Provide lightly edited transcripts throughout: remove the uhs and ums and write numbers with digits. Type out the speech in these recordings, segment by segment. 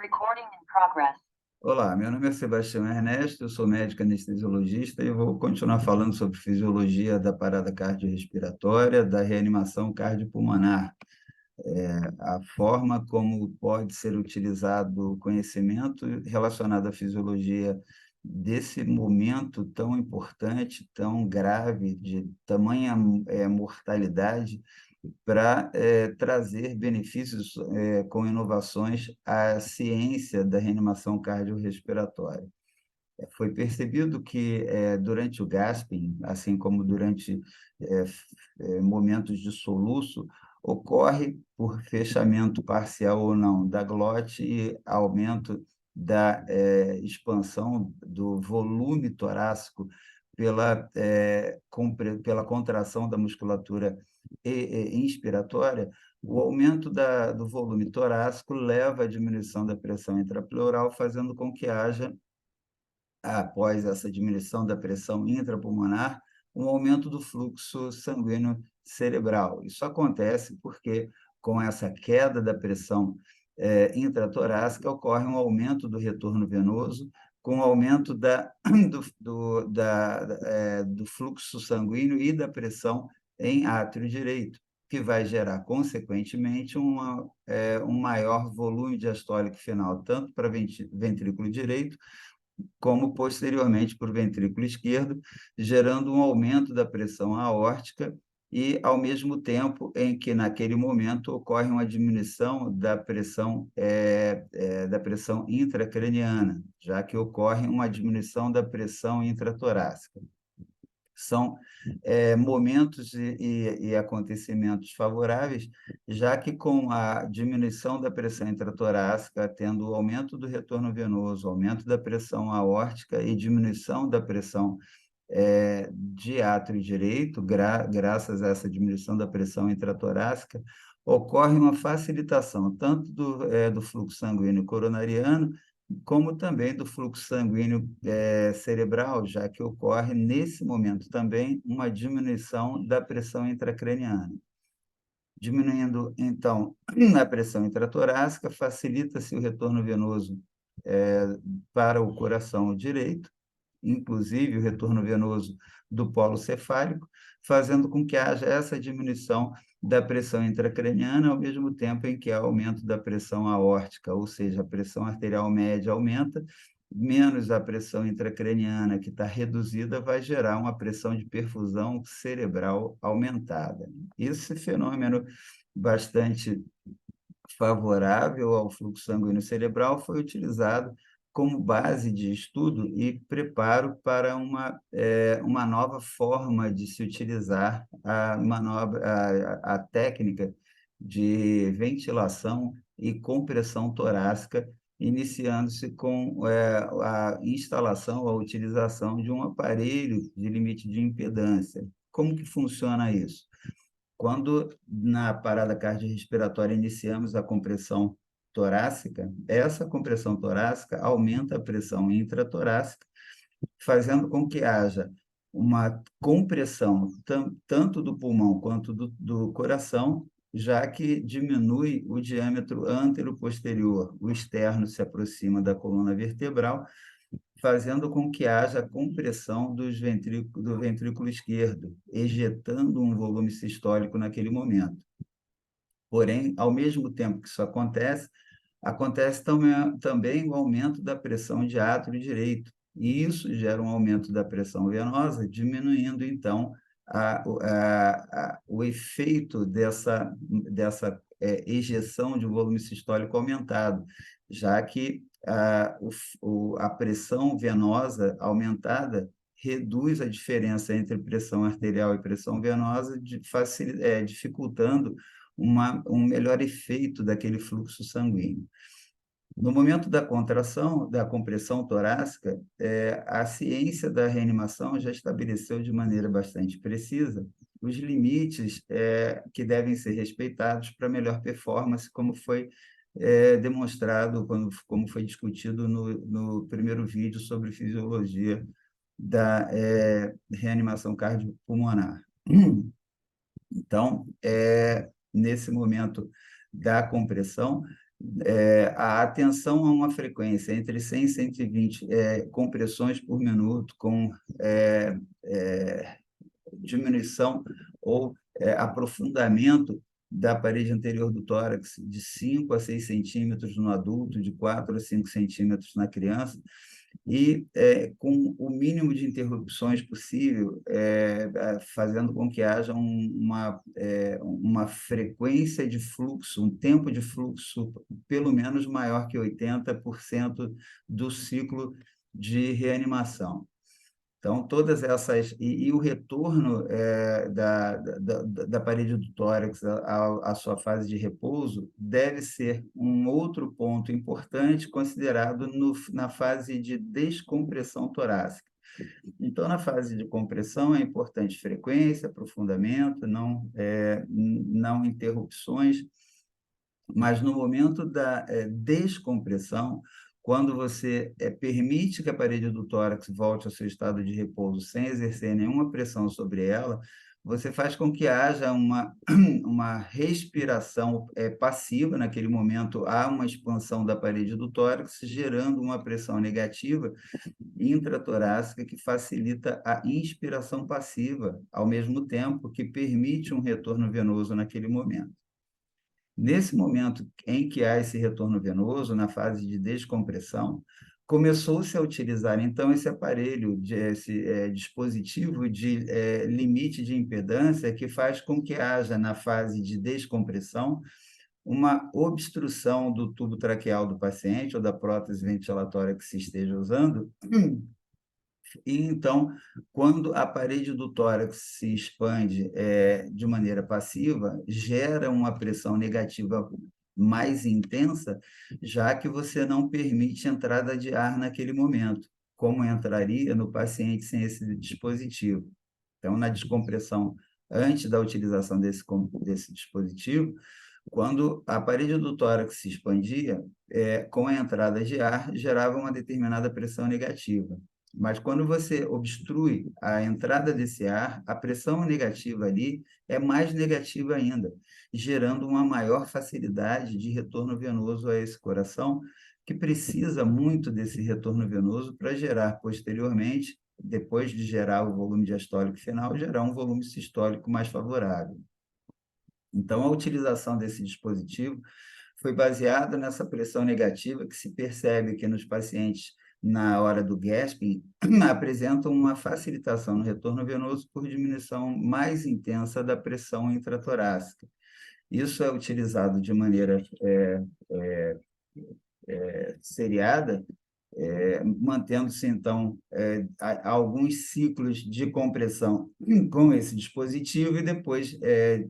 Recording in progress. Olá, meu nome é Sebastião Ernesto, eu sou médico anestesiologista e vou continuar falando sobre fisiologia da parada cardiorrespiratória, da reanimação cardiopulmonar, a forma como pode ser utilizado o conhecimento relacionado à fisiologia desse momento tão importante, tão grave, de tamanha mortalidade, para trazer benefícios com inovações à ciência da reanimação cardiorrespiratória. Foi percebido que, durante o gasping, assim como durante momentos de soluço, ocorre, por fechamento parcial ou não da glote e aumento da expansão do volume torácico pela contração da musculatura inspiratória. O aumento do volume torácico leva à diminuição da pressão intrapleural, fazendo com que haja, após essa diminuição da pressão intrapulmonar, um aumento do fluxo sanguíneo cerebral. Isso acontece porque, com essa queda da pressão intratorácica, ocorre um aumento do retorno venoso, com o aumento do fluxo sanguíneo e da pressão em átrio direito, que vai gerar, consequentemente, um maior volume diastólico final, tanto para ventrículo direito, como posteriormente para o ventrículo esquerdo, gerando um aumento da pressão aórtica e, ao mesmo tempo em que, naquele momento, ocorre uma diminuição da pressão intracraniana, já que ocorre uma diminuição da pressão intratorácica. São momentos e acontecimentos favoráveis, já que, com a diminuição da pressão intratorácica, tendo o aumento do retorno venoso, aumento da pressão aórtica e diminuição da pressão de átrio direito, graças a essa diminuição da pressão intratorácica, ocorre uma facilitação tanto do fluxo sanguíneo coronariano, como também do fluxo sanguíneo cerebral, já que ocorre, nesse momento também, uma diminuição da pressão intracraniana. Diminuindo, então, a pressão intratorácica, facilita-se o retorno venoso para o coração direito, inclusive o retorno venoso do polo cefálico, fazendo com que haja essa diminuição da pressão intracraniana, ao mesmo tempo em que há aumento da pressão aórtica, ou seja, a pressão arterial média aumenta, menos a pressão intracraniana, que está reduzida, vai gerar uma pressão de perfusão cerebral aumentada. Esse fenômeno bastante favorável ao fluxo sanguíneo cerebral foi utilizado como base de estudo e preparo para uma nova forma de se utilizar a técnica de ventilação e compressão torácica, iniciando-se com a instalação, a utilização de um aparelho de limite de impedância. Como que funciona isso? Quando, na parada cardiorrespiratória, iniciamos a compressão torácica, essa compressão torácica aumenta a pressão intratorácica, fazendo com que haja uma compressão tanto do pulmão quanto do coração, já que diminui o diâmetro antero-posterior. O externo se aproxima da coluna vertebral, fazendo com que haja compressão do ventrículo esquerdo, ejetando um volume sistólico naquele momento. Porém, ao mesmo tempo que isso acontece também o aumento da pressão de átrio direito, e isso gera um aumento da pressão venosa, diminuindo, então, o efeito dessa ejeção de volume sistólico aumentado, já que a pressão venosa aumentada reduz a diferença entre pressão arterial e pressão venosa, dificultando um melhor efeito daquele fluxo sanguíneo. No momento da contração, da compressão torácica, a ciência da reanimação já estabeleceu de maneira bastante precisa os limites que devem ser respeitados para melhor performance, como foi demonstrado, como foi discutido no primeiro vídeo sobre fisiologia da reanimação cardiopulmonar. Então, nesse momento da compressão, A atenção a uma frequência entre 100 e 120 compressões por minuto, com diminuição ou aprofundamento da parede anterior do tórax de 5 a 6 centímetros no adulto, de 4 a 5 centímetros na criança, e com o mínimo de interrupções possível, fazendo com que haja uma frequência de fluxo, um tempo de fluxo pelo menos maior que 80% do ciclo de reanimação. Então, todas essas. E o retorno da parede do tórax à sua fase de repouso deve ser um outro ponto importante considerado na fase de descompressão torácica. Então, na fase de compressão, é importante frequência, aprofundamento, não interrupções, mas no momento da descompressão, quando você permite que a parede do tórax volte ao seu estado de repouso sem exercer nenhuma pressão sobre ela, você faz com que haja uma respiração passiva. Naquele momento, há uma expansão da parede do tórax, gerando uma pressão negativa intratorácica que facilita a inspiração passiva, ao mesmo tempo que permite um retorno venoso naquele momento. Nesse momento em que há esse retorno venoso, na fase de descompressão, começou-se a utilizar, então, esse aparelho, esse dispositivo de limite de impedância, que faz com que haja, na fase de descompressão, uma obstrução do tubo traqueal do paciente ou da prótese ventilatória que se esteja usando. E, então, quando a parede do tórax se expande de maneira passiva, gera uma pressão negativa mais intensa, já que você não permite entrada de ar naquele momento, como entraria no paciente sem esse dispositivo. Então, na descompressão, antes da utilização desse dispositivo, quando a parede do tórax se expandia, com a entrada de ar, gerava uma determinada pressão negativa. Mas quando você obstrui a entrada desse ar, a pressão negativa ali é mais negativa ainda, gerando uma maior facilidade de retorno venoso a esse coração, que precisa muito desse retorno venoso para gerar posteriormente, depois de gerar o volume diastólico final, gerar um volume sistólico mais favorável. Então, a utilização desse dispositivo foi baseada nessa pressão negativa que se percebe que nos pacientes, na hora do gasping, apresentam uma facilitação no retorno venoso por diminuição mais intensa da pressão intratorácica. Isso é utilizado de maneira seriada, mantendo-se, então, alguns ciclos de compressão com esse dispositivo e depois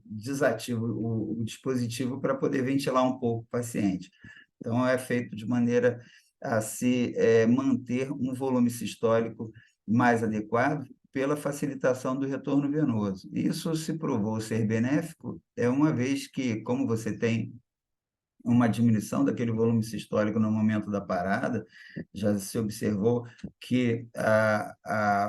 desativo o dispositivo para poder ventilar um pouco o paciente. Então, é feito de maneira a se manter um volume sistólico mais adequado pela facilitação do retorno venoso. Isso se provou ser benéfico, uma vez que, como você tem uma diminuição daquele volume sistólico no momento da parada, já se observou que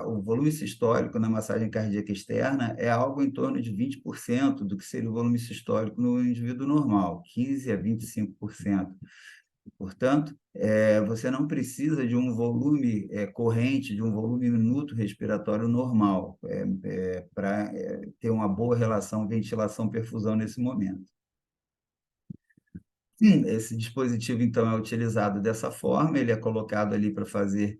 o volume sistólico na massagem cardíaca externa é algo em torno de 20% do que seria o volume sistólico no indivíduo normal, 15% a 25%. Portanto, você não precisa de um volume corrente, de um volume minuto respiratório normal, para ter uma boa relação ventilação-perfusão nesse momento. Esse dispositivo, então, é utilizado dessa forma, ele é colocado ali para fazer,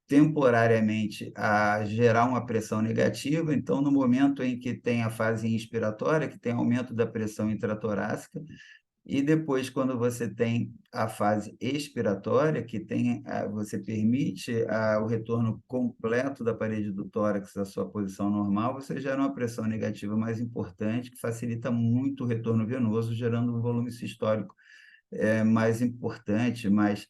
temporariamente, a gerar uma pressão negativa. Então, no momento em que tem a fase inspiratória, que tem aumento da pressão intratorácica, e depois, quando você tem a fase expiratória, que você permite o retorno completo da parede do tórax à sua posição normal, você gera uma pressão negativa mais importante, que facilita muito o retorno venoso, gerando um volume sistólico mais importante, mais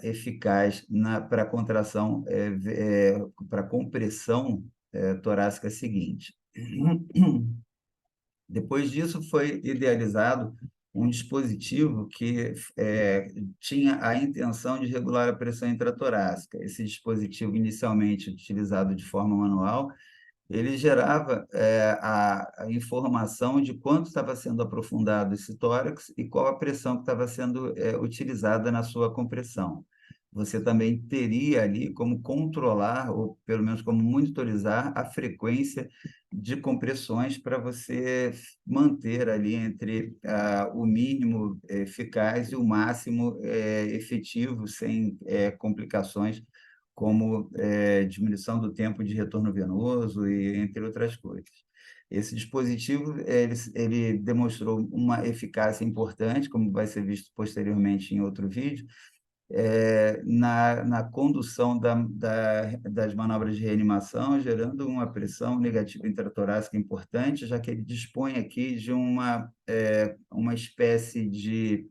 eficaz para a contração, para a compressão torácica seguinte. Depois disso, foi idealizado um dispositivo que tinha a intenção de regular a pressão intratorácica. Esse dispositivo, inicialmente utilizado de forma manual, ele gerava a informação de quanto estava sendo aprofundado esse tórax e qual a pressão que estava sendo utilizada na sua compressão. Você também teria ali como controlar, ou pelo menos como monitorizar, a frequência de compressões para você manter ali entre o mínimo eficaz e o máximo efetivo, sem complicações como diminuição do tempo de retorno venoso e entre outras coisas. Esse dispositivo ele demonstrou uma eficácia importante, como vai ser visto posteriormente em outro vídeo, na condução das manobras de reanimação, gerando uma pressão negativa intratorácica importante, já que ele dispõe aqui de uma espécie de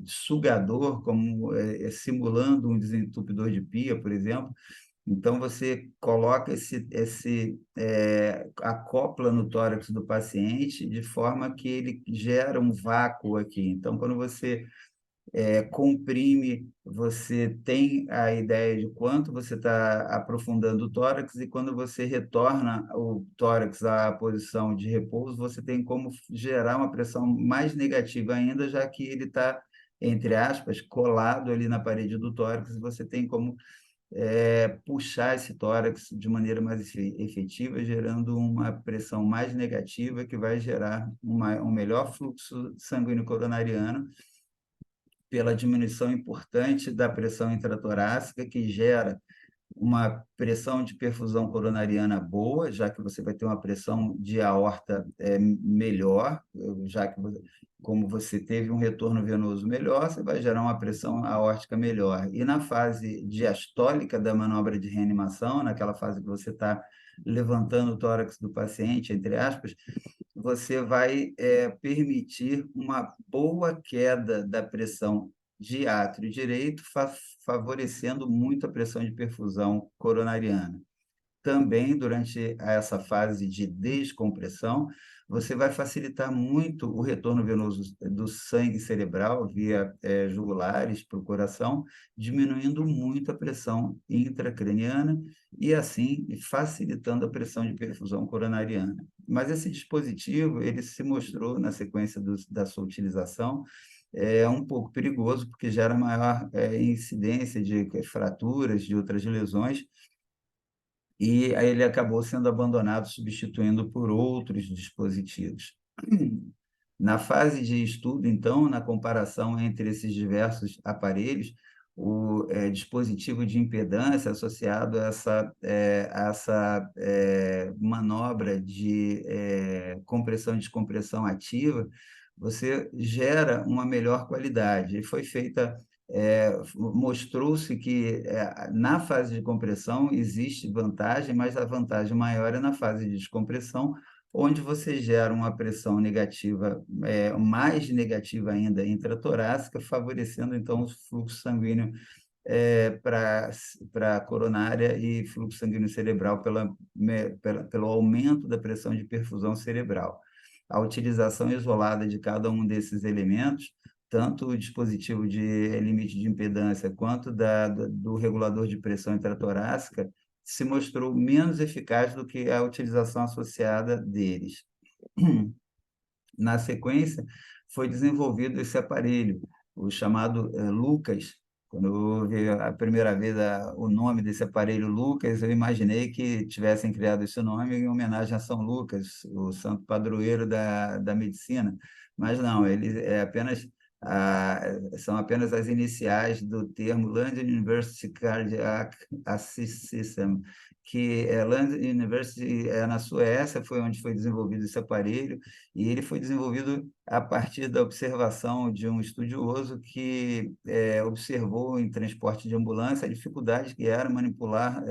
sugador, como simulando um desentupidor de pia, por exemplo. Então, você coloca acopla no tórax do paciente de forma que ele gera um vácuo aqui. Então, quando você comprime, você tem a ideia de quanto você está aprofundando o tórax, e quando você retorna o tórax à posição de repouso, você tem como gerar uma pressão mais negativa ainda, já que ele está, entre aspas, colado ali na parede do tórax, e você tem como puxar esse tórax de maneira mais efetiva, gerando uma pressão mais negativa, que vai gerar um melhor fluxo sanguíneo coronariano, pela diminuição importante da pressão intratorácica, que gera uma pressão de perfusão coronariana boa, já que você vai ter uma pressão de aorta melhor, já que como você teve um retorno venoso melhor, você vai gerar uma pressão aórtica melhor. E na fase diastólica da manobra de reanimação, naquela fase que você está levantando o tórax do paciente, entre aspas, você vai permitir uma boa queda da pressão de átrio direito, favorecendo muito a pressão de perfusão coronariana. Também, durante essa fase de descompressão, você vai facilitar muito o retorno venoso do sangue cerebral via jugulares para o coração, diminuindo muito a pressão intracraniana e, assim, facilitando a pressão de perfusão coronariana. Mas esse dispositivo, ele se mostrou, na sequência da sua utilização, um pouco perigoso, porque gera maior incidência de fraturas, de outras lesões, e aí ele acabou sendo abandonado, substituindo por outros dispositivos. Na fase de estudo, então, na comparação entre esses diversos aparelhos, o dispositivo de impedância associado a essa manobra de compressão e descompressão ativa, você gera uma melhor qualidade. E foi feita mostrou-se que na fase de compressão existe vantagem, mas a vantagem maior é na fase de descompressão, onde você gera uma pressão negativa, mais negativa ainda, intratorácica, favorecendo, então, o fluxo sanguíneo para a coronária e fluxo sanguíneo cerebral pelo aumento da pressão de perfusão cerebral. A utilização isolada de cada um desses elementos, tanto o dispositivo de limite de impedância quanto do regulador de pressão intratorácica, se mostrou menos eficaz do que a utilização associada deles. Na sequência, foi desenvolvido esse aparelho, o chamado Lucas. Quando eu ouvi a primeira vez o nome desse aparelho Lucas, eu imaginei que tivessem criado esse nome em homenagem a São Lucas, o santo padroeiro da medicina. Mas não, ele são apenas as iniciais do termo London University Cardiac Assist System, que London University na Suécia, foi onde foi desenvolvido esse aparelho, e ele foi desenvolvido a partir da observação de um estudioso que observou em transporte de ambulância a dificuldade que era manipular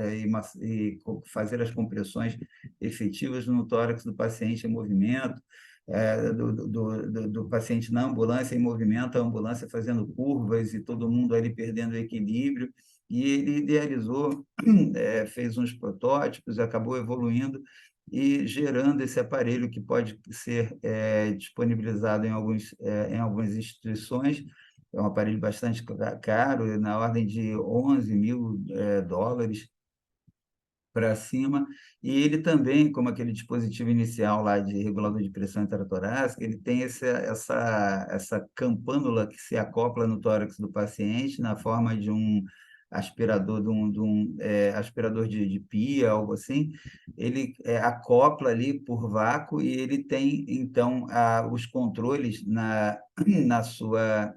e fazer as compressões efetivas no tórax do paciente em movimento, do paciente na ambulância em movimento, a ambulância fazendo curvas e todo mundo ali perdendo o equilíbrio. E ele idealizou, fez uns protótipos, acabou evoluindo e gerando esse aparelho que pode ser disponibilizado em algumas instituições. É um aparelho bastante caro, na ordem de 11 mil dólares, para cima, e ele também, como aquele dispositivo inicial lá de regulador de pressão intratorácica, ele tem essa campânula que se acopla no tórax do paciente na forma de um aspirador, aspirador de pia, algo assim. Ele acopla ali por vácuo e ele tem, então, os controles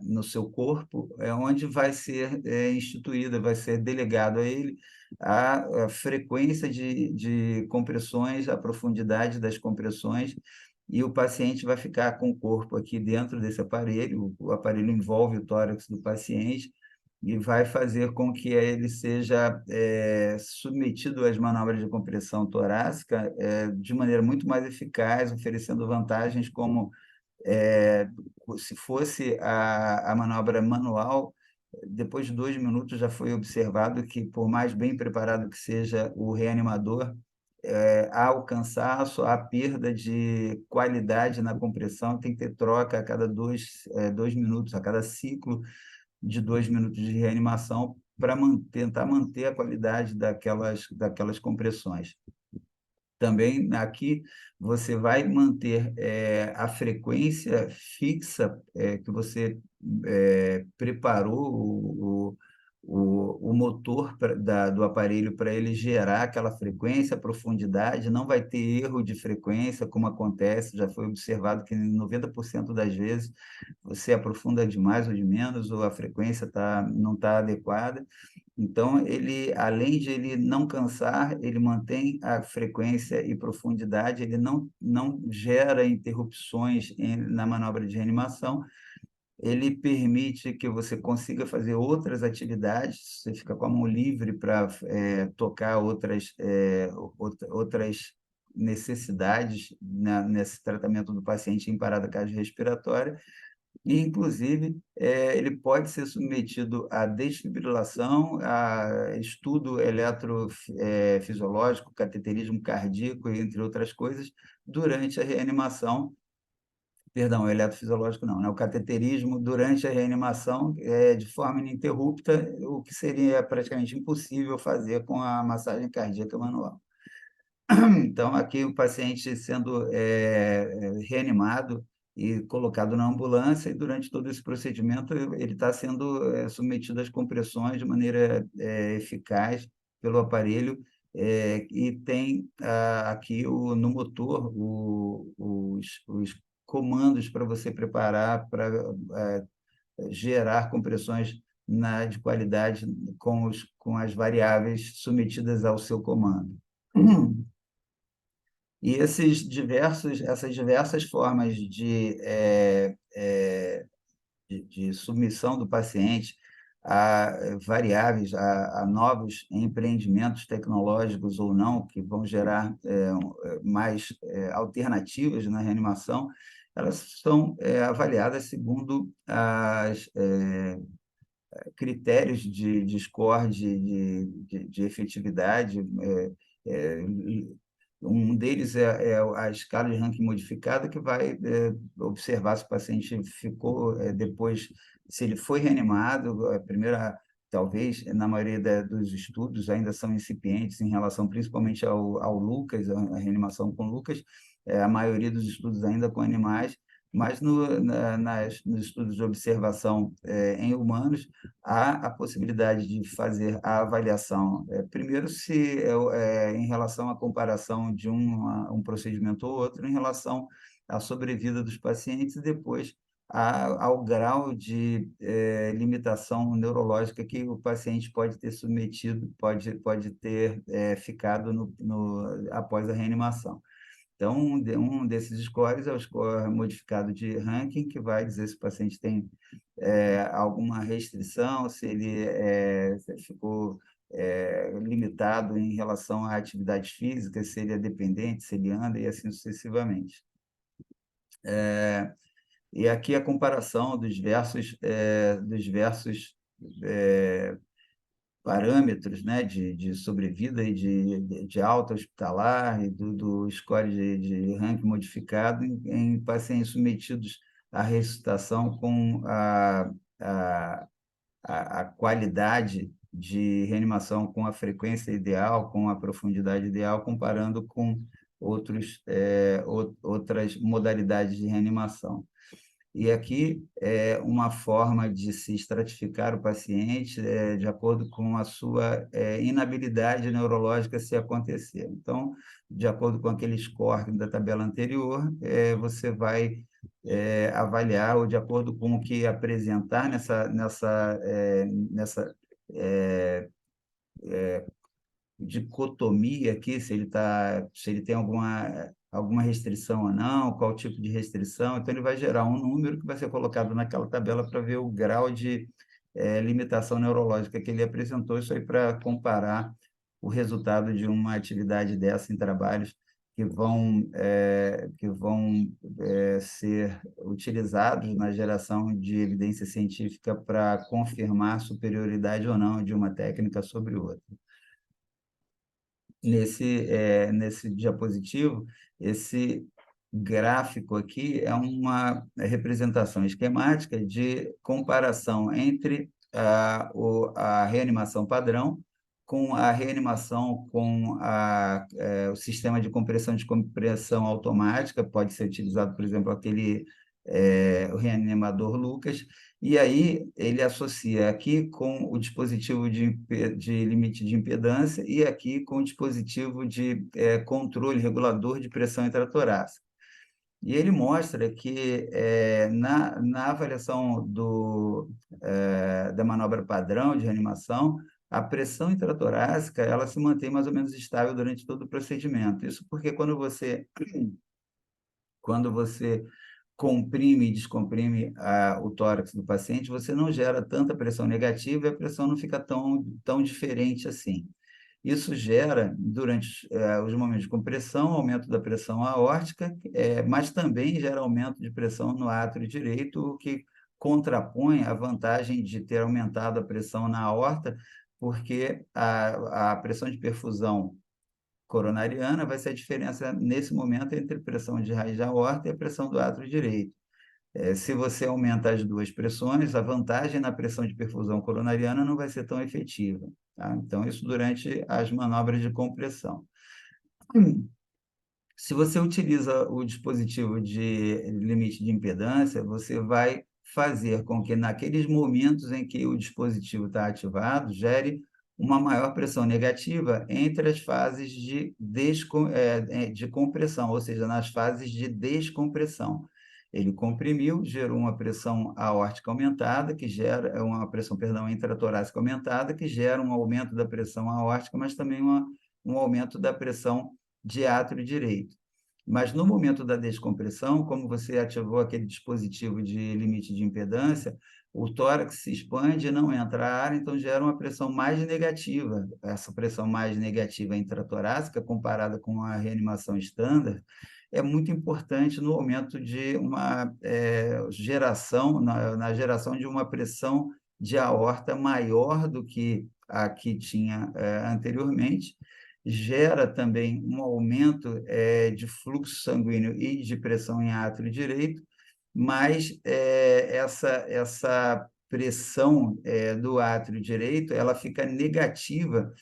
no seu corpo, onde vai ser instituída, vai ser delegado a ele a frequência de compressões, a profundidade das compressões, e o paciente vai ficar com o corpo aqui dentro desse aparelho, o aparelho envolve o tórax do paciente e vai fazer com que ele seja submetido às manobras de compressão torácica de maneira muito mais eficaz, oferecendo vantagens como é, se fosse a manobra manual, depois de 2 minutos já foi observado que, por mais bem preparado que seja o reanimador, há o cansaço, há perda de qualidade na compressão, tem que ter troca a cada 2 minutos, a cada ciclo de 2 minutos de reanimação, para tentar manter a qualidade daquelas compressões. Também aqui você vai manter a frequência fixa que você preparou o motor do aparelho para ele gerar aquela frequência, profundidade, não vai ter erro de frequência, como acontece, já foi observado que 90% das vezes você aprofunda de mais ou de menos, ou a frequência não está adequada. Então, além de ele não cansar, ele mantém a frequência e profundidade, ele não gera interrupções na manobra de reanimação, ele permite que você consiga fazer outras atividades, você fica com a mão livre para tocar outras necessidades nesse tratamento do paciente em parada cardiorrespiratória, e, inclusive, ele pode ser submetido a desfibrilação, a estudo eletrofisiológico, cateterismo cardíaco, entre outras coisas, durante a reanimação. Perdão, eletrofisiológico não, né? O cateterismo durante a reanimação de forma ininterrupta, o que seria praticamente impossível fazer com a massagem cardíaca manual. Então, aqui o paciente sendo reanimado e colocado na ambulância, e durante todo esse procedimento ele está sendo submetido às compressões de maneira eficaz pelo aparelho, e tem aqui no motor os comandos para você preparar para gerar compressões de qualidade com as variáveis submetidas ao seu comando. E essas diversas formas de submissão do paciente a variáveis, a novos empreendimentos tecnológicos ou não, que vão gerar mais alternativas na reanimação, elas são avaliadas segundo as critérios de score de efetividade. Um deles é a escala de ranking modificada, que vai observar se o paciente ficou depois, se ele foi reanimado. A primeira, talvez, na maioria dos estudos, ainda são incipientes em relação principalmente ao Lucas, a reanimação com Lucas, a maioria dos estudos ainda com animais, mas nos estudos de observação em humanos, há a possibilidade de fazer a avaliação, primeiro, se em relação à comparação de um procedimento ou outro, em relação à sobrevida dos pacientes, e depois ao grau de limitação neurológica que o paciente pode ter submetido, pode ter ficado após a reanimação. Então, um desses scores é o score modificado de ranking, que vai dizer se o paciente tem alguma restrição, se ele se ficou limitado em relação à atividade física, se ele é dependente, se ele anda, e assim sucessivamente. E aqui a comparação dos diversos parâmetros, né, de sobrevida e de alta hospitalar, e do score de ranking modificado em pacientes submetidos à ressuscitação com a qualidade de reanimação com a frequência ideal, com a profundidade ideal, comparando com outras modalidades de reanimação. E aqui é uma forma de se estratificar o paciente de acordo com a sua inabilidade neurológica se acontecer. Então, de acordo com aquele score da tabela anterior, você vai avaliar, ou de acordo com o que apresentar nessa dicotomia aqui, se ele tem alguma restrição ou não, qual tipo de restrição. Então, ele vai gerar um número que vai ser colocado naquela tabela para ver o grau de limitação neurológica que ele apresentou, isso aí para comparar o resultado de uma atividade dessa em trabalhos que vão ser utilizados na geração de evidência científica para confirmar a superioridade ou não de uma técnica sobre outra. Nesse diapositivo, esse gráfico aqui é uma representação esquemática de comparação entre a reanimação padrão com a reanimação com o sistema de compressão e descompressão automática, pode ser utilizado, por exemplo, o reanimador Lucas, e aí ele associa aqui com o dispositivo de limite de impedância e aqui com o dispositivo de controle regulador de pressão intratorácica. E ele mostra que na avaliação da manobra padrão de reanimação, a pressão intratorácica ela se mantém mais ou menos estável durante todo o procedimento. Isso porque quando você comprime e descomprime o tórax do paciente, você não gera tanta pressão negativa e a pressão não fica tão diferente assim. Isso gera, durante os momentos de compressão, aumento da pressão aórtica, mas também gera aumento de pressão no átrio direito, o que contrapõe a vantagem de ter aumentado a pressão na aorta, porque a pressão de perfusão coronariana vai ser a diferença, nesse momento, entre a pressão de raiz da aorta e a pressão do átrio direito. Se você aumenta as duas pressões, a vantagem na pressão de perfusão coronariana não vai ser tão efetiva. Tá? Então, isso durante as manobras de compressão. Se você utiliza o dispositivo de limite de impedância, você vai fazer com que, naqueles momentos em que o dispositivo está ativado, gere uma maior pressão negativa entre as fases de compressão, ou seja, nas fases de descompressão. Ele comprimiu, gerou uma pressão aórtica aumentada, que gera uma pressão, perdão, intratorácica aumentada, que gera um aumento da pressão aórtica, mas também um aumento da pressão de átrio direito. Mas no momento da descompressão, como você ativou aquele dispositivo de limite de impedância, o tórax se expande e não entra ar, então gera uma pressão mais negativa. Essa pressão mais negativa intratorácica, comparada com a reanimação estándar, é muito importante no aumento de uma geração, na geração de uma pressão de aorta maior do que a que tinha anteriormente, gera também um aumento de fluxo sanguíneo e de pressão em átrio direito, mas essa pressão do átrio direito ela fica negativa,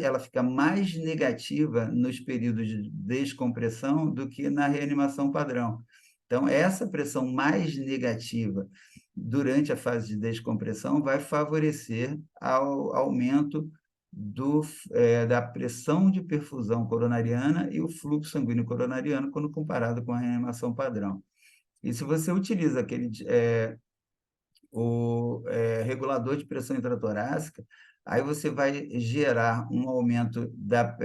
ela fica mais negativa nos períodos de descompressão do que na reanimação padrão. Então, essa pressão mais negativa durante a fase de descompressão vai favorecer ao aumento da pressão de perfusão coronariana e o fluxo sanguíneo coronariano quando comparado com a reanimação padrão. E se você utiliza o regulador de pressão intratorácica, aí você vai gerar um aumento da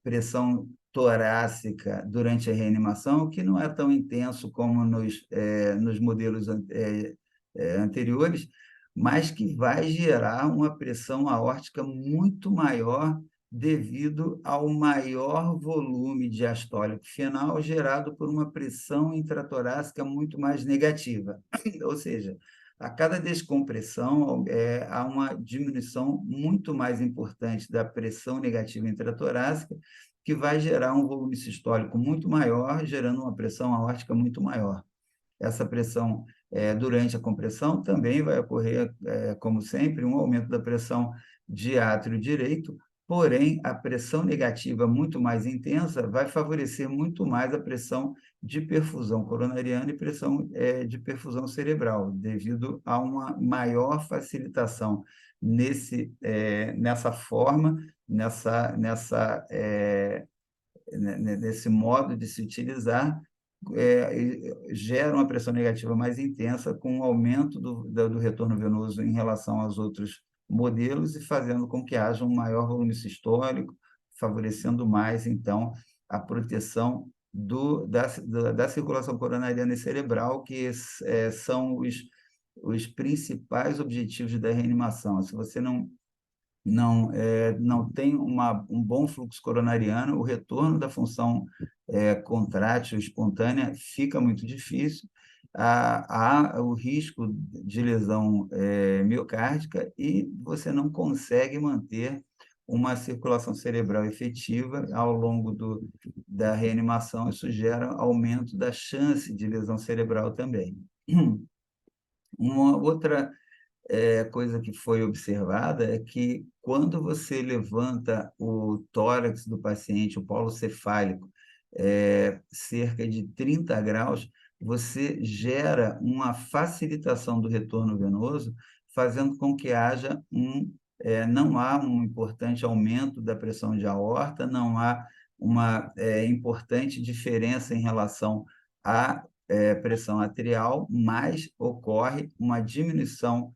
pressão torácica durante a reanimação, que não é tão intenso como nos modelos anteriores, mas que vai gerar uma pressão aórtica muito maior devido ao maior volume diastólico final gerado por uma pressão intratorácica muito mais negativa. Ou seja, a cada descompressão há uma diminuição muito mais importante da pressão negativa intratorácica, que vai gerar um volume sistólico muito maior, gerando uma pressão aórtica muito maior. essa pressão durante a compressão, também vai ocorrer, como sempre, um aumento da pressão de átrio direito, porém, a pressão negativa muito mais intensa vai favorecer muito mais a pressão de perfusão coronariana e pressão de perfusão cerebral, devido a uma maior facilitação nessa forma, nesse modo de se utilizar, gera uma pressão negativa mais intensa, com um aumento do retorno venoso em relação aos outros modelos e fazendo com que haja um maior volume sistólico, favorecendo mais, então, a proteção da circulação coronariana e cerebral, que são os principais objetivos da reanimação. Se você não tem um bom fluxo coronariano, o retorno da função contrátil espontânea fica muito difícil, há o risco de lesão miocárdica e você não consegue manter uma circulação cerebral efetiva ao longo da reanimação. Isso gera aumento da chance de lesão cerebral também. Uma outra coisa que foi observada é que quando você levanta o tórax do paciente, o polo cefálico, cerca de 30 graus, você gera uma facilitação do retorno venoso, fazendo com que não há um importante aumento da pressão de aorta, não há uma importante diferença em relação à pressão arterial, mas ocorre uma diminuição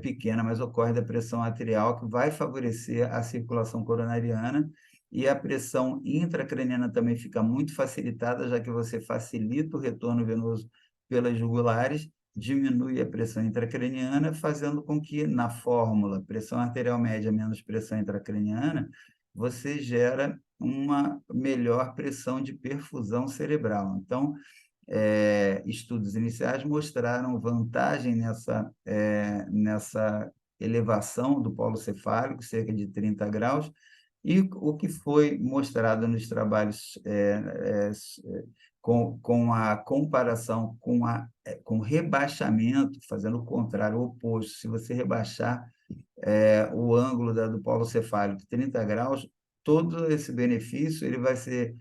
pequena, mas ocorre da pressão arterial, que vai favorecer a circulação coronariana, e a pressão intracraniana também fica muito facilitada, já que você facilita o retorno venoso pelas jugulares, diminui a pressão intracraniana, fazendo com que, na fórmula, pressão arterial média menos pressão intracraniana, você gera uma melhor pressão de perfusão cerebral. Então, estudos iniciais mostraram vantagem nessa elevação do polo cefálico, cerca de 30 graus, e o que foi mostrado nos trabalhos com a comparação com rebaixamento, fazendo o contrário, o oposto. Se você rebaixar o ângulo do polo cefálico 30 graus, todo esse benefício ele vai ser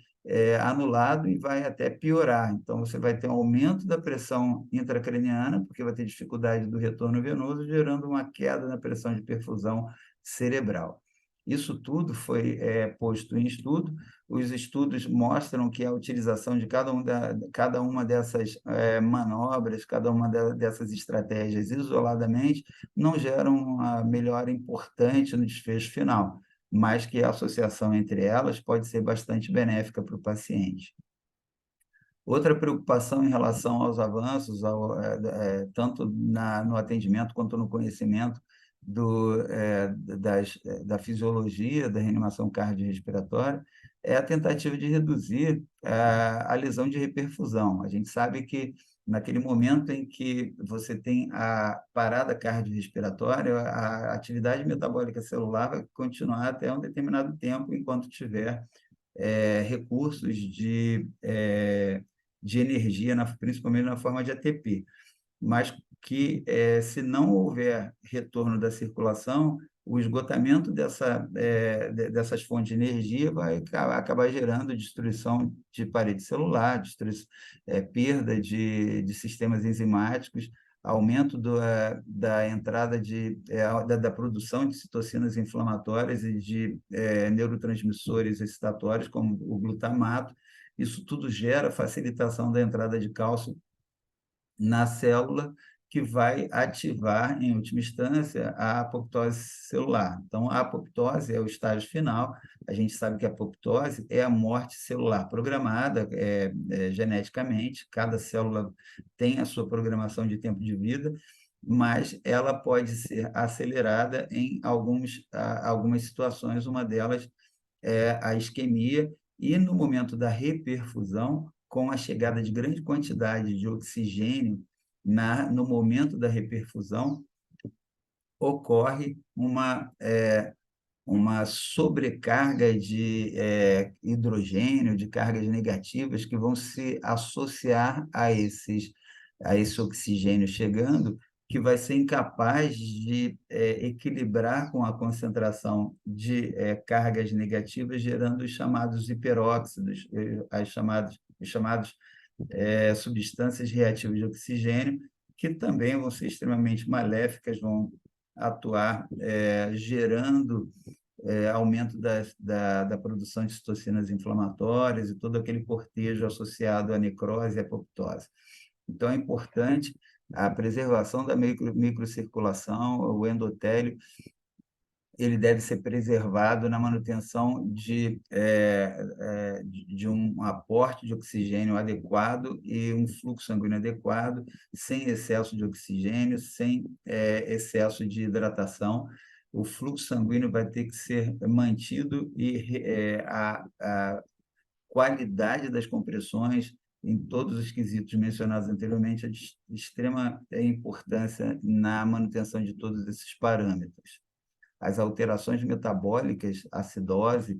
anulado e vai até piorar. Então, você vai ter um aumento da pressão intracraniana, porque vai ter dificuldade do retorno venoso, gerando uma queda na pressão de perfusão cerebral. Isso tudo foi posto em estudo. Os estudos mostram que a utilização de cada uma dessas manobras, cada uma dessas estratégias isoladamente, não geram uma melhora importante no desfecho final, mas que a associação entre elas pode ser bastante benéfica para o paciente. Outra preocupação em relação aos avanços, tanto no atendimento quanto no conhecimento da fisiologia da reanimação cardiorrespiratória, é a tentativa de reduzir a lesão de reperfusão. A gente sabe que, naquele momento em que você tem a parada cardiorrespiratória, a atividade metabólica celular vai continuar até um determinado tempo, enquanto tiver recursos de energia, principalmente na forma de ATP. Mas que, se não houver retorno da circulação, o esgotamento dessas fontes de energia vai acabar gerando destruição de parede celular, perda de sistemas enzimáticos, aumento da entrada da produção de citocinas inflamatórias e de neurotransmissores excitatórios, como o glutamato. Isso tudo gera facilitação da entrada de cálcio na célula, que vai ativar, em última instância, a apoptose celular. Então, a apoptose é o estágio final. A gente sabe que a apoptose é a morte celular programada geneticamente, cada célula tem a sua programação de tempo de vida, mas ela pode ser acelerada em algumas situações, uma delas é a isquemia, e no momento da reperfusão, com a chegada de grande quantidade de oxigênio no momento da reperfusão, ocorre uma sobrecarga de hidrogênio, de cargas negativas que vão se associar a a esse oxigênio chegando, que vai ser incapaz de equilibrar com a concentração de cargas negativas, gerando os chamados hiperóxidos, os chamados substâncias reativas de oxigênio, que também vão ser extremamente maléficas, vão atuar gerando aumento da produção de citocinas inflamatórias e todo aquele cortejo associado à necrose e apoptose. Então, é importante a preservação da microcirculação, o endotélio, ele deve ser preservado na manutenção de um aporte de oxigênio adequado e um fluxo sanguíneo adequado, sem excesso de oxigênio, sem excesso de hidratação. O fluxo sanguíneo vai ter que ser mantido e a qualidade das compressões em todos os quesitos mencionados anteriormente é de extrema importância na manutenção de todos esses parâmetros. As alterações metabólicas, acidose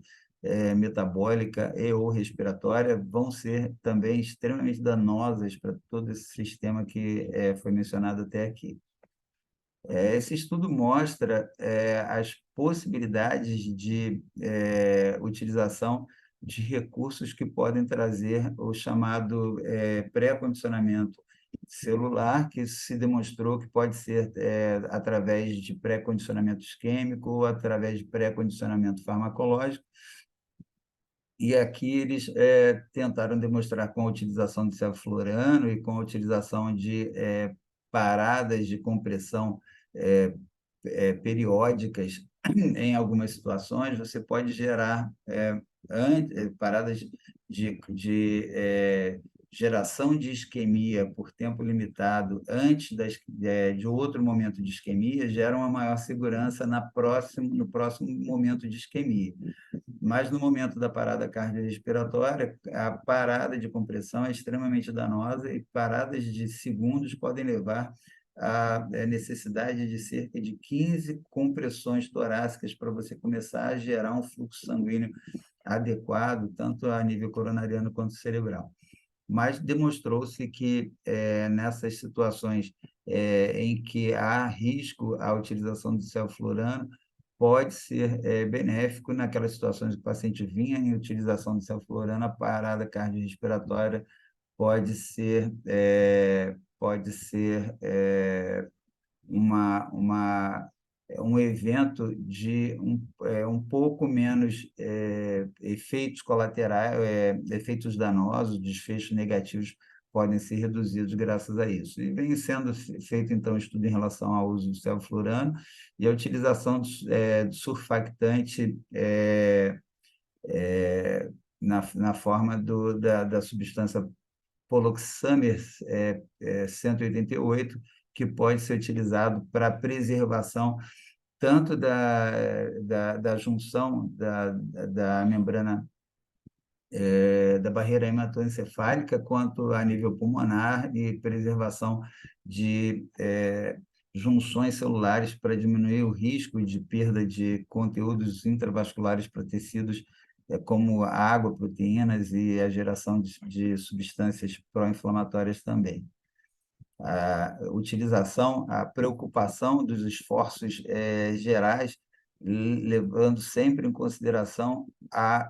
metabólica e ou respiratória, vão ser também extremamente danosas para todo esse sistema que foi mencionado até aqui. Esse estudo mostra as possibilidades de utilização de recursos que podem trazer o chamado pré-condicionamento celular, que se demonstrou que pode ser através de pré-condicionamento isquêmico ou através de pré-condicionamento farmacológico. E aqui eles tentaram demonstrar com a utilização de sevoflurano e com a utilização de paradas de compressão periódicas em algumas situações, você pode gerar paradas de geração de isquemia por tempo limitado antes de outro momento de isquemia, gera uma maior segurança no próximo momento de isquemia. Mas no momento da parada cardiorrespiratória, a parada de compressão é extremamente danosa e paradas de segundos podem levar à necessidade de cerca de 15 compressões torácicas para você começar a gerar um fluxo sanguíneo adequado, tanto a nível coronariano quanto cerebral. Mas demonstrou-se que nessas situações em que há risco à utilização do sevoflurano, pode ser benéfico naquelas situações que o paciente vinha em utilização do sevoflurano, a parada cardiorrespiratória pode ser um evento de um pouco menos efeitos colaterais, efeitos danosos, desfechos negativos podem ser reduzidos graças a isso. E vem sendo feito, então, estudo em relação ao uso do sevoflurano e a utilização do surfactante na forma da substância poloxamer 188, que pode ser utilizado para preservação tanto da junção da membrana da barreira hematoencefálica, quanto a nível pulmonar e preservação de junções celulares para diminuir o risco de perda de conteúdos intravasculares para tecidos como água, proteínas e a geração de substâncias pró-inflamatórias também. A utilização, a preocupação dos esforços gerais, levando sempre em consideração a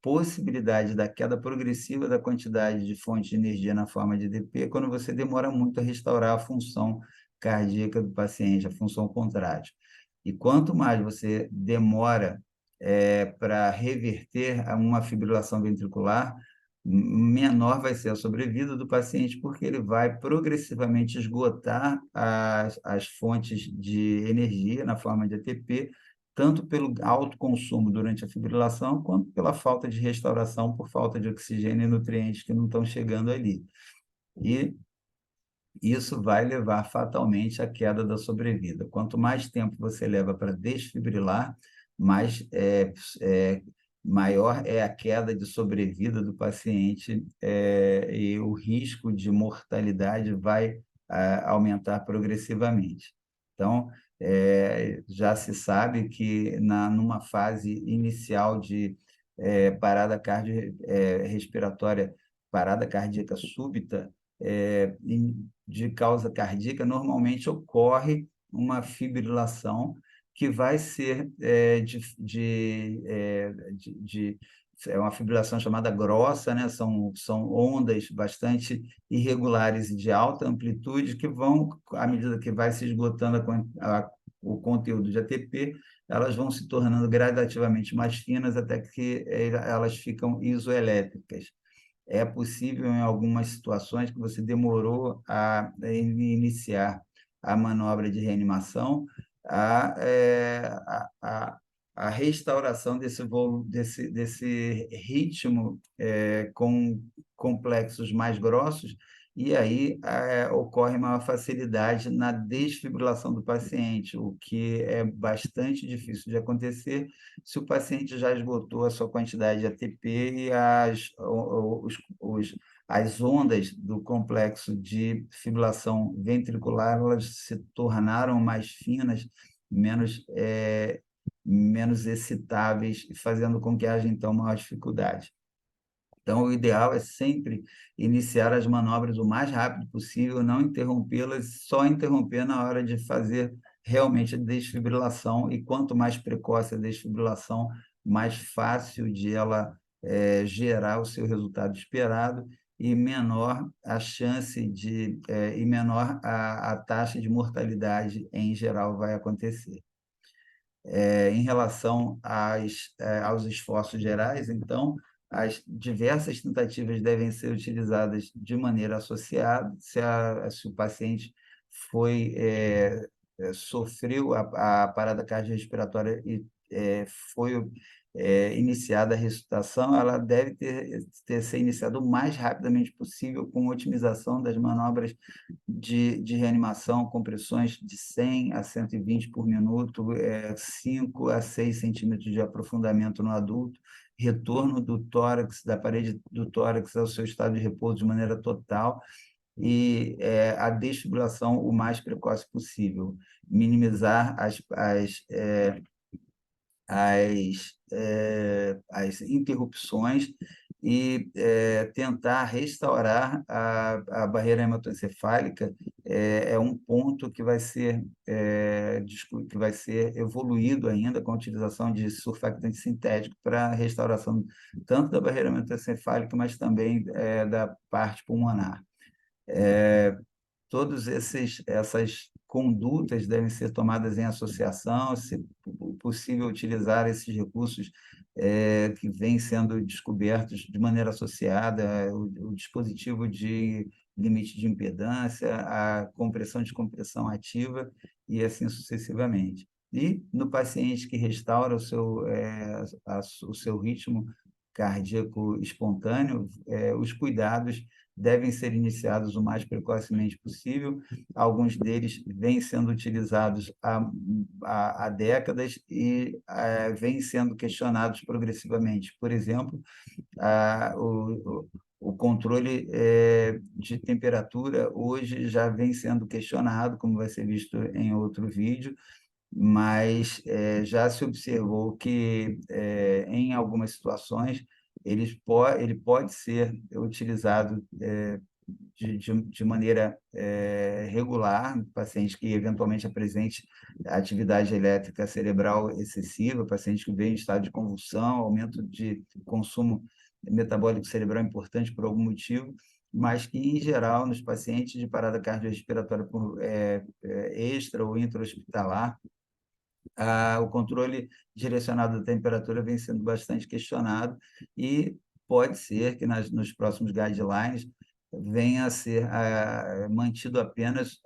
possibilidade da queda progressiva da quantidade de fonte de energia na forma de ADP, quando você demora muito a restaurar a função cardíaca do paciente, a função contrátil. E quanto mais você demora para reverter uma fibrilação ventricular, menor vai ser a sobrevida do paciente, porque ele vai progressivamente esgotar as fontes de energia na forma de ATP, tanto pelo alto consumo durante a fibrilação, quanto pela falta de restauração por falta de oxigênio e nutrientes que não estão chegando ali. E isso vai levar fatalmente à queda da sobrevida. Quanto mais tempo você leva para desfibrilar, maior é a queda de sobrevida do paciente e o risco de mortalidade vai aumentar progressivamente. Então, já se sabe que numa fase inicial de parada cardiorrespiratória, parada cardíaca súbita, de causa cardíaca, normalmente ocorre uma fibrilação que vai ser é uma fibrilação chamada grossa, né? São ondas bastante irregulares e de alta amplitude que vão, à medida que vai se esgotando o conteúdo de ATP, elas vão se tornando gradativamente mais finas até que elas ficam isoelétricas. É possível, em algumas situações, que você demorou a iniciar a manobra de reanimação, a, é, a restauração desse ritmo com complexos mais grossos, e aí ocorre uma facilidade na desfibrilação do paciente, o que é bastante difícil de acontecer se o paciente já esgotou a sua quantidade de ATP e as ondas do complexo de fibrilação ventricular elas se tornaram mais finas, menos excitáveis, fazendo com que haja, então, maior dificuldade. Então, o ideal é sempre iniciar as manobras o mais rápido possível, não interrompê-las, só interromper na hora de fazer realmente a desfibrilação, e quanto mais precoce a desfibrilação, mais fácil de ela gerar o seu resultado esperado e menor a chance e menor a taxa de mortalidade em geral vai acontecer. Em relação aos esforços gerais, então, as diversas tentativas devem ser utilizadas de maneira associada. Se o paciente sofreu a parada cardiorrespiratória e foi iniciada a ressuscitação, ela deve ser iniciada o mais rapidamente possível, com otimização das manobras de reanimação, compressões de 100 a 120 por minuto, 5 a 6 centímetros de aprofundamento no adulto, retorno do tórax, da parede do tórax ao seu estado de repouso de maneira total, e a desfibrilação o mais precoce possível, minimizar as interrupções e tentar restaurar a barreira hematoencefálica um ponto que vai ser evoluído ainda com a utilização de surfactante sintético para a restauração tanto da barreira hematoencefálica, mas também da parte pulmonar. Todas essas condutas devem ser tomadas em associação, se possível, utilizar esses recursos que vêm sendo descobertos de maneira associada, o dispositivo de limite de impedância, a compressão de compressão ativa e assim sucessivamente. E no paciente que restaura o seu ritmo cardíaco espontâneo, os cuidados devem ser iniciados o mais precocemente possível. Alguns deles vêm sendo utilizados há décadas e vêm sendo questionados progressivamente. Por exemplo, o controle de temperatura hoje já vem sendo questionado, como vai ser visto em outro vídeo, mas já se observou que, em algumas situações, ele pode ser utilizado de maneira regular, paciente que eventualmente apresente atividade elétrica cerebral excessiva, paciente que vem em estado de convulsão, aumento de consumo metabólico cerebral importante por algum motivo, mas que, em geral, nos pacientes de parada cardiorrespiratória extra ou intra-hospitalar, o controle direcionado da temperatura vem sendo bastante questionado e pode ser que nos próximos guidelines venha a ser mantido apenas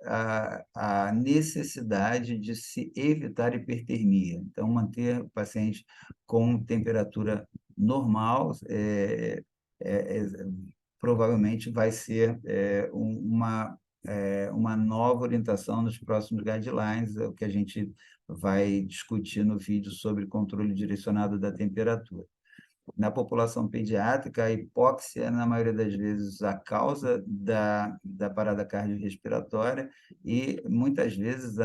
a necessidade de se evitar hipertermia. Então, manter o paciente com temperatura normal provavelmente vai ser uma nova orientação nos próximos guidelines, o que a gente vai discutir no vídeo sobre controle direcionado da temperatura. Na população pediátrica, a hipóxia, na maioria das vezes, a causa da parada cardiorrespiratória e, muitas vezes,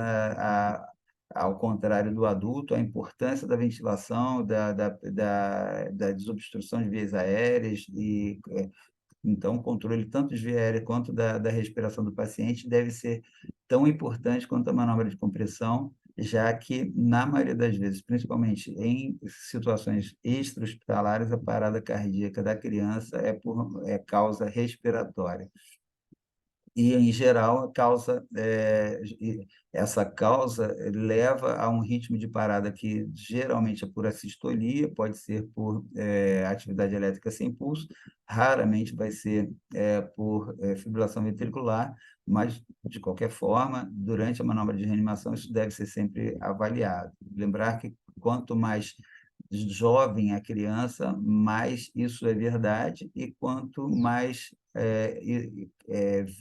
ao contrário do adulto, a importância da ventilação, da desobstrução de vias aéreas e Então, o controle tanto de via aérea quanto da respiração do paciente deve ser tão importante quanto a manobra de compressão, já que, na maioria das vezes, principalmente em situações extra-hospitalares, a parada cardíaca da criança é causa respiratória. E, em geral, essa causa leva a um ritmo de parada que geralmente é por assistolia, pode ser por atividade elétrica sem pulso, raramente vai ser por fibrilação ventricular, mas, de qualquer forma, durante a manobra de reanimação, isso deve ser sempre avaliado. Lembrar que quanto mais jovem a criança, mais isso é verdade, e quanto mais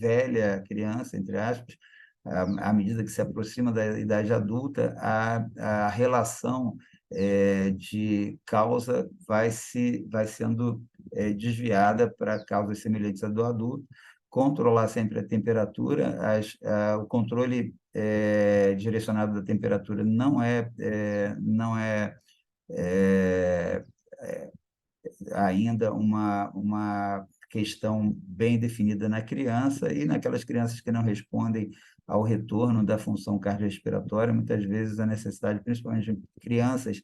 velha a criança, entre aspas, à medida que se aproxima da idade adulta, a relação de causa vai sendo desviada para causas semelhantes à do adulto. Controlar sempre a temperatura, o controle direcionado da temperatura não é é, ainda uma questão bem definida na criança, e naquelas crianças que não respondem ao retorno da função cardiorrespiratória, muitas vezes a necessidade, principalmente de crianças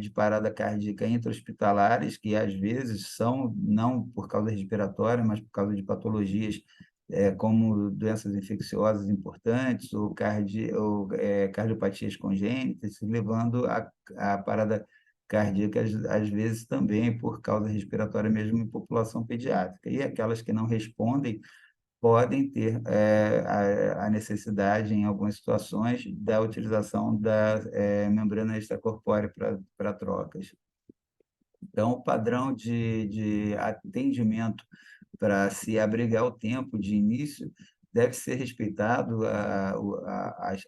de parada cardíaca intra-hospitalares, que às vezes são não por causa respiratória, mas por causa de patologias como doenças infecciosas importantes ou cardiopatias congênitas, levando a parada cardíaca, às vezes também por causa respiratória mesmo em população pediátrica. E aquelas que não respondem podem ter a necessidade, em algumas situações, da utilização da membrana extracorpórea para trocas. Então, o padrão de atendimento para se abrigar o tempo de início deve ser respeitado,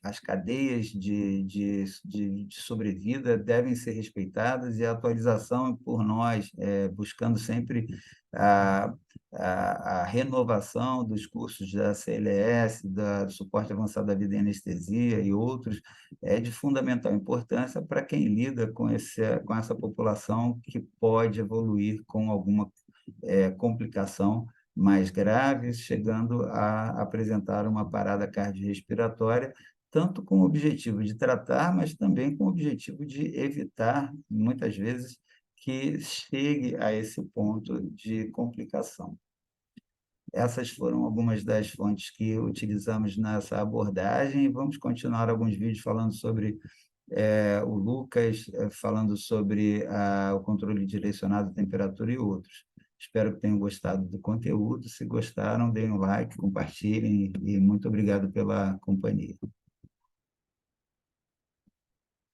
as cadeias de sobrevida devem ser respeitadas, e a atualização por nós, buscando sempre a, a renovação dos cursos da CLS, do suporte avançado à vida em anestesia e outros, é de fundamental importância para quem lida com essa população que pode evoluir com alguma complicação mais graves, chegando a apresentar uma parada cardiorrespiratória, tanto com o objetivo de tratar, mas também com o objetivo de evitar, muitas vezes, que chegue a esse ponto de complicação. Essas foram algumas das fontes que utilizamos nessa abordagem, e vamos continuar alguns vídeos falando sobre o Lucas, falando sobre o controle direcionado de temperatura e outros. Espero que tenham gostado do conteúdo. Se gostaram, deem um like, compartilhem, e muito obrigado pela companhia.